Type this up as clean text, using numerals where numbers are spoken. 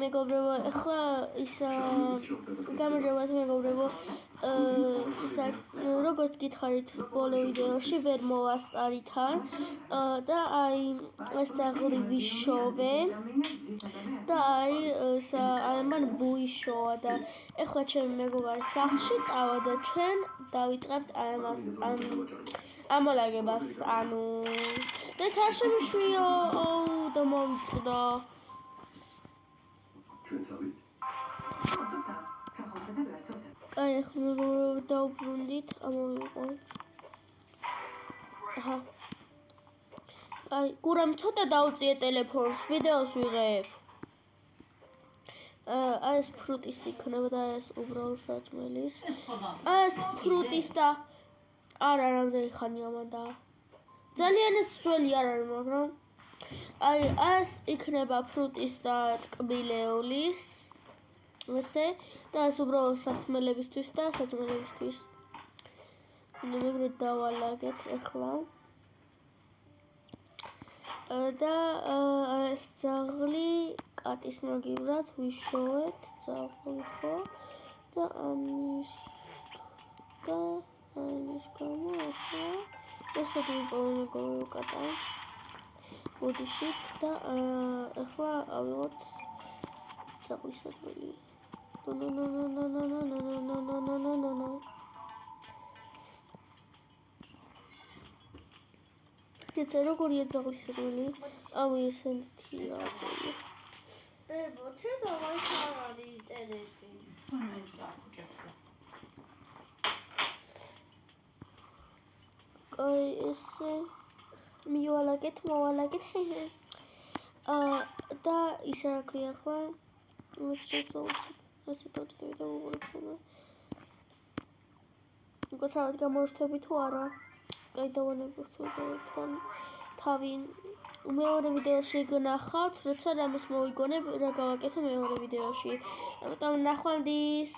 მეგობრებო, ახლა ის გამარჯობათ მეგობრებო, ისა როგორც გითხარით ბოლო ვიდეოში ვერ მოვასწარითან და აი ეს ძაღლი ვიშოვე და აი მან ბუიშოვა და ახლა ჩემი მეგობარი სახლში წავა და ჩვენ დავიწყებთ აი ამას ამოლაგებას, ანუ და არ შემიშვიო და მოვიწყდა აი ახლა დავბრუნდით, ამოვიყო. აჰა. აი, გურამ ცოტა დაუწიე ტელეფონს, ვიდეოს ვიღებ. აი ეს ფრუტის იქნება და ეს უბრალოდ საჭმელის. აი ეს ფრუტის და არა რამდენი ხანია მანდა. ძალიანაც ძველი არ არის, მაგრამ აი ეს იქნება ფრუტის და ტკბილეულის. ესე და ეს უბრალოდ სასმელებისთვის და საჭმელებისთვის. ნებრივ დავალაგეთ ახლა. და ეს ძაღლი კატის მაგივრად ვიშოვეთ, ძაღლი ხო? და ამის გამო ახლა ესე ვიპოვე კატა. ოდიშით და ახლა ავიღოთ ძაღლის საჭმელი. No. Jetzt როგორი ძაღლის საჭმელი? აუ ესეთი რაღაცა. ბოჩე დავაი ხარ ინტერნეტი. აი ესე მოვალაგეთ. და ისე რა ქვია ახლა? ასე დავჭდები და მოვუყურებ. გასავთ გამოშვები თუ არა? აი დავანებოთ თან თავი მეორე ვიდეოში გნახავთ, როცა რამეს მოვიგონებ, რა გავაკეთო მეორე ვიდეოში. ამიტომ ნახვამდის.